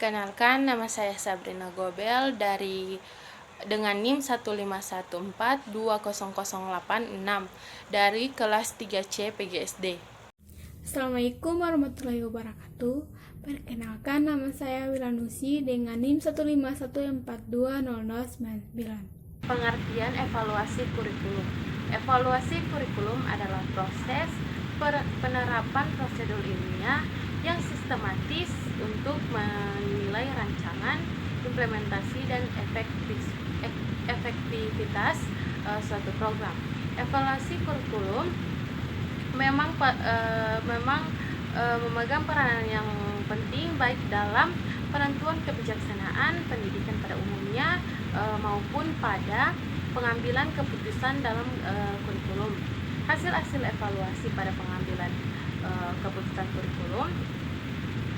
Perkenalkan, nama saya Sabrina Gobel dengan NIM 151420086 dari kelas 3C PGSD. Assalamualaikum warahmatullahi wabarakatuh. Perkenalkan, nama saya Wilanusi dengan NIM 151420099. Pengertian evaluasi kurikulum. Evaluasi kurikulum adalah proses penerapan prosedur ilmiah yang sistematis untuk menilai rancangan, implementasi, dan efektivitas suatu program. Evaluasi kurikulum memang memegang peranan yang penting baik dalam penentuan kebijaksanaan pendidikan pada umumnya maupun pada pengambilan keputusan dalam kurikulum. Hasil-hasil evaluasi pada pengambilan keputusan kurikulum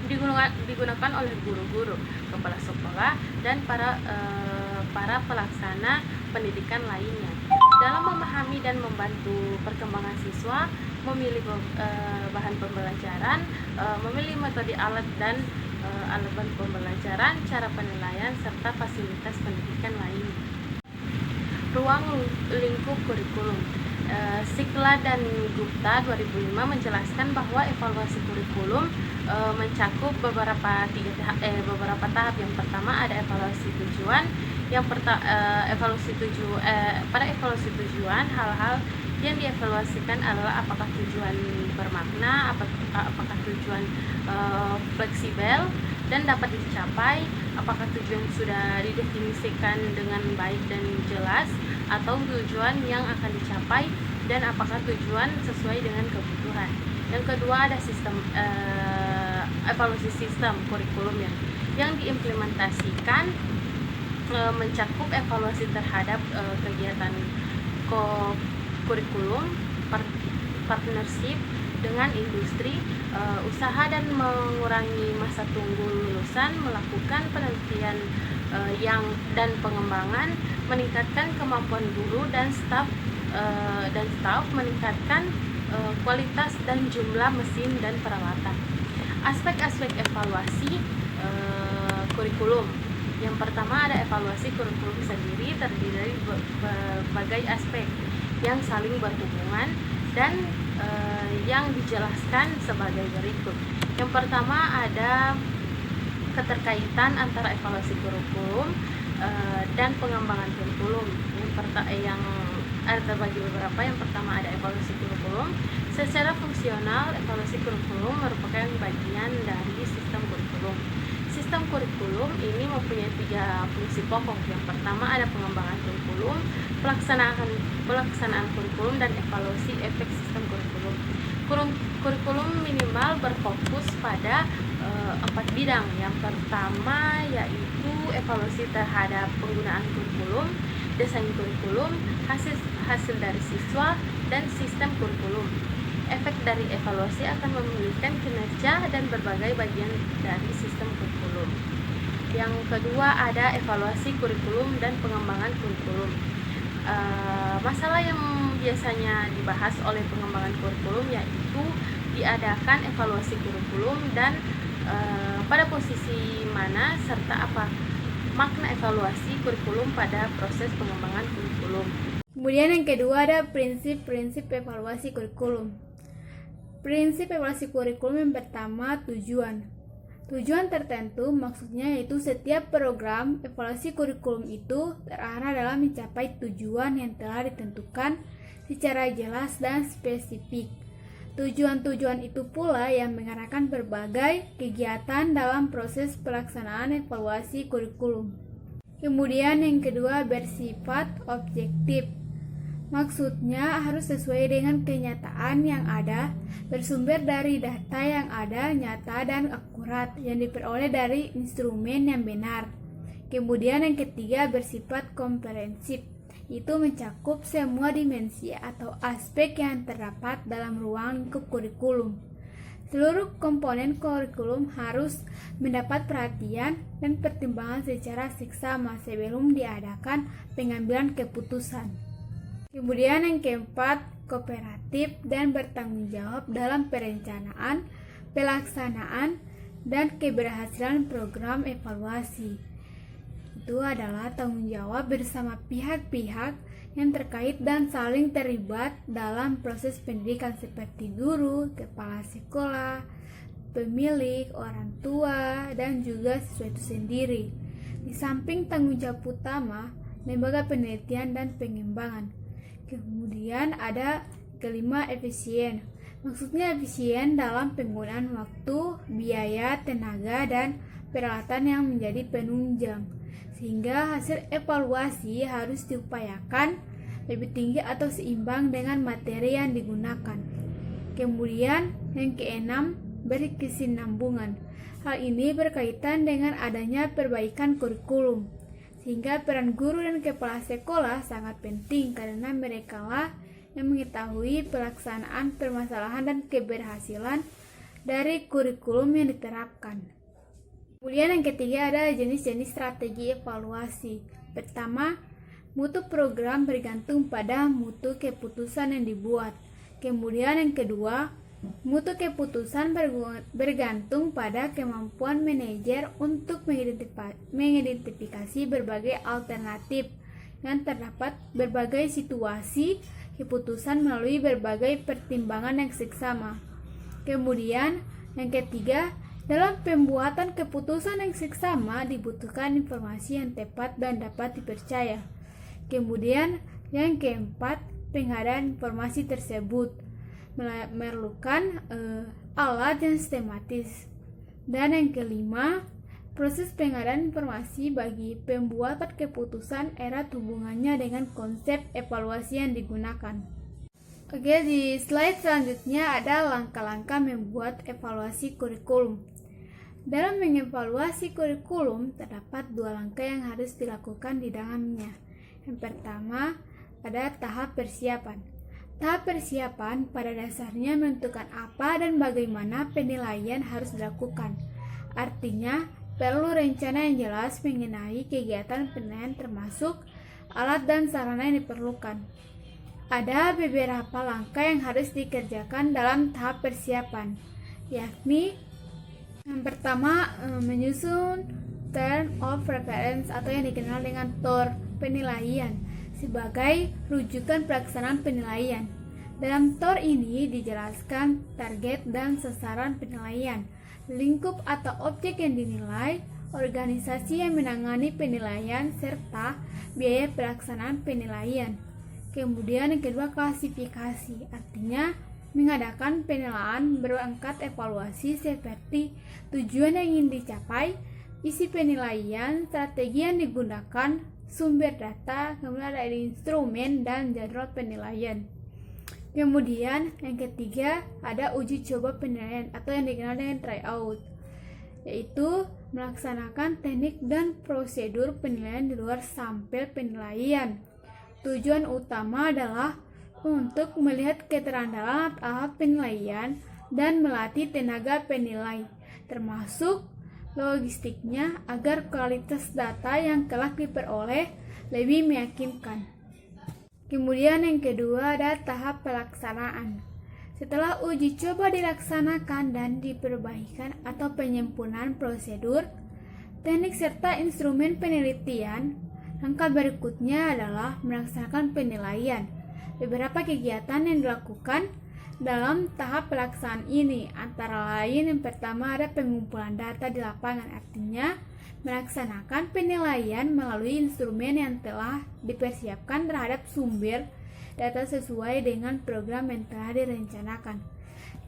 digunakan oleh guru-guru, kepala sekolah, dan para pelaksana pendidikan lainnya dalam memahami dan membantu perkembangan siswa, memilih bahan pembelajaran, memilih metode alat dan alat bantu pembelajaran, cara penilaian, serta fasilitas pendidikan lainnya. Ruang lingkup kurikulum. Sikla dan Gupta 2005 menjelaskan bahwa evaluasi kurikulum mencakup beberapa tahap. Yang pertama ada evaluasi tujuan. Pada evaluasi tujuan, hal-hal yang dievaluasikan adalah apakah tujuan bermakna, apakah tujuan fleksibel dan dapat dicapai, apakah tujuan sudah didefinisikan dengan baik dan jelas, atau tujuan yang akan dicapai, dan apakah tujuan sesuai dengan kebutuhan. Yang kedua ada evaluasi sistem kurikulum yang diimplementasikan mencakup evaluasi terhadap kegiatan kurikulum, partnership dengan industri, usaha dan mengurangi masa tunggu lulusan, melakukan penelitian dan pengembangan, meningkatkan kemampuan guru dan staf, meningkatkan kualitas dan jumlah mesin dan peralatan. Aspek-aspek evaluasi kurikulum. Yang pertama ada evaluasi kurikulum sendiri, terdiri dari berbagai aspek yang saling berhubungan dan yang dijelaskan sebagai berikut. Yang pertama ada keterkaitan antara evaluasi kurikulum dan pengembangan kurikulum. Yang ada terbagi beberapa. Yang pertama ada evaluasi kurikulum. Secara fungsional, evaluasi kurikulum merupakan bagian dari sistem kurikulum. Sistem kurikulum ini mempunyai 3 fungsi pokok. Yang pertama ada pengembangan kurikulum, pelaksanaan kurikulum, dan evaluasi efek sistem kurikulum. Kurikulum minimal berfokus pada 4 bidang. Yang pertama yaitu evaluasi terhadap penggunaan kurikulum, desain kurikulum, hasil dari siswa, dan sistem kurikulum. Efek dari evaluasi akan memulihkan kinerja dan berbagai bagian dari sistem kurikulum. Yang kedua ada evaluasi kurikulum dan pengembangan kurikulum. Masalah yang biasanya dibahas oleh pengembangan kurikulum yaitu diadakan evaluasi kurikulum dan pada posisi mana serta apa makna evaluasi kurikulum pada proses pengembangan kurikulum. Kemudian yang kedua ada prinsip-prinsip evaluasi kurikulum. Prinsip evaluasi kurikulum yang pertama tujuan. Tujuan tertentu maksudnya yaitu setiap program evaluasi kurikulum itu terarah dalam mencapai tujuan yang telah ditentukan secara jelas dan spesifik. Tujuan-tujuan itu pula yang mengarahkan berbagai kegiatan dalam proses pelaksanaan evaluasi kurikulum. Kemudian yang kedua bersifat objektif. Maksudnya harus sesuai dengan kenyataan yang ada, bersumber dari data yang ada, nyata dan akurat, yang diperoleh dari instrumen yang benar. Kemudian yang ketiga bersifat komprehensif, itu mencakup semua dimensi atau aspek yang terdapat dalam ruang lingkup kurikulum. Seluruh komponen kurikulum harus mendapat perhatian dan pertimbangan secara seksama sebelum diadakan pengambilan keputusan. Kemudian yang keempat, kooperatif dan bertanggung jawab dalam perencanaan, pelaksanaan, dan keberhasilan program evaluasi. Itu adalah tanggung jawab bersama pihak-pihak yang terkait dan saling terlibat dalam proses pendidikan seperti guru, kepala sekolah, pemilik, orang tua, dan juga siswa itu sendiri. Di samping tanggung jawab utama, lembaga penelitian dan pengembangan. Kemudian ada kelima, efisien. Maksudnya efisien dalam penggunaan waktu, biaya, tenaga, dan peralatan yang menjadi penunjang, sehingga hasil evaluasi harus diupayakan lebih tinggi atau seimbang dengan materi yang digunakan. Kemudian yang keenam, berkesinambungan. Hal ini berkaitan dengan adanya perbaikan kurikulum, sehingga peran guru dan kepala sekolah sangat penting karena merekalah yang mengetahui pelaksanaan permasalahan dan keberhasilan dari kurikulum yang diterapkan. Kemudian yang ketiga ada jenis-jenis strategi evaluasi. Pertama, mutu program bergantung pada mutu keputusan yang dibuat. Kemudian yang kedua, mutu keputusan bergantung pada kemampuan manajer untuk mengidentifikasi berbagai alternatif yang terdapat berbagai situasi keputusan melalui berbagai pertimbangan yang seksama. Kemudian yang ketiga, dalam pembuatan keputusan yang seksama dibutuhkan informasi yang tepat dan dapat dipercaya. Kemudian yang keempat, pengadaan informasi tersebut memerlukan alat yang sistematis. Dan yang kelima, proses pengadaan informasi bagi pembuatan keputusan erat hubungannya dengan konsep evaluasi yang digunakan. Oke, di slide selanjutnya ada langkah-langkah membuat evaluasi kurikulum. Dalam mengevaluasi kurikulum, terdapat dua langkah yang harus dilakukan di dalamnya. Yang pertama, ada tahap persiapan. Tahap persiapan pada dasarnya menentukan apa dan bagaimana penilaian harus dilakukan. Artinya, perlu rencana yang jelas mengenai kegiatan penilaian termasuk alat dan sarana yang diperlukan. Ada beberapa langkah yang harus dikerjakan dalam tahap persiapan, yakni yang pertama, menyusun Term of Reference atau yang dikenal dengan TOR penilaian sebagai rujukan pelaksanaan penilaian. Dalam TOR ini dijelaskan target dan sasaran penilaian, lingkup atau objek yang dinilai, organisasi yang menangani penilaian, serta biaya pelaksanaan penilaian. Kemudian yang kedua, klasifikasi, artinya mengadakan penilaian berangkat evaluasi seperti tujuan yang ingin dicapai, isi penilaian, strategi yang digunakan, sumber data, kemudian ada instrumen dan jadwal penilaian. Kemudian yang ketiga ada uji coba penilaian atau yang dikenal dengan tryout, yaitu melaksanakan teknik dan prosedur penilaian di luar sampel penilaian. Tujuan utama adalah untuk melihat keterandalan alat penilaian dan melatih tenaga penilai, termasuk logistiknya agar kualitas data yang kelak diperoleh lebih meyakinkan. Kemudian yang kedua ada tahap pelaksanaan. Setelah uji coba dilaksanakan dan diperbaikan atau penyempurnaan prosedur, teknik serta instrumen penelitian, langkah berikutnya adalah melaksanakan penilaian. Beberapa kegiatan yang dilakukan dalam tahap pelaksanaan ini antara lain yang pertama ada pengumpulan data di lapangan, artinya melaksanakan penilaian melalui instrumen yang telah dipersiapkan terhadap sumber data sesuai dengan program yang telah direncanakan.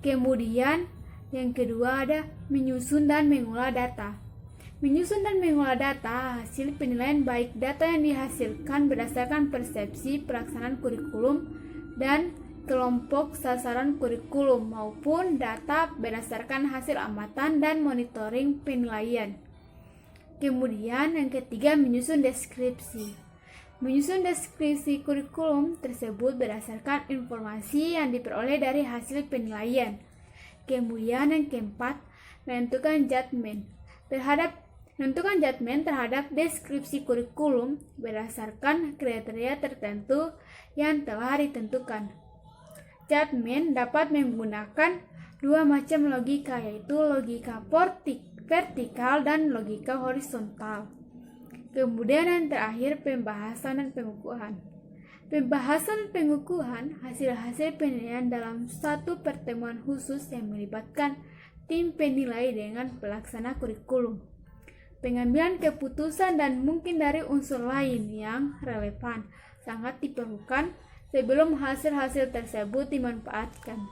Kemudian yang kedua ada menyusun dan mengolah data. Menyusun dan mengolah data hasil penilaian baik data yang dihasilkan berdasarkan persepsi pelaksanaan kurikulum dan kelompok sasaran kurikulum maupun data berdasarkan hasil amatan dan monitoring penilaian. Kemudian yang ketiga menyusun deskripsi. Menyusun deskripsi kurikulum tersebut berdasarkan informasi yang diperoleh dari hasil penilaian. Kemudian yang keempat menentukan judgement terhadap deskripsi kurikulum berdasarkan kriteria tertentu yang telah ditentukan. Judgement dapat menggunakan dua macam logika, yaitu logika vertikal, dan logika horizontal. Kemudian yang terakhir, pembahasan dan pengukuhan. Pembahasan dan pengukuhan hasil-hasil penilaian dalam satu pertemuan khusus yang melibatkan tim penilai dengan pelaksana kurikulum. Pengambilan keputusan dan mungkin dari unsur lain yang relevan sangat diperlukan sebelum hasil-hasil tersebut dimanfaatkan.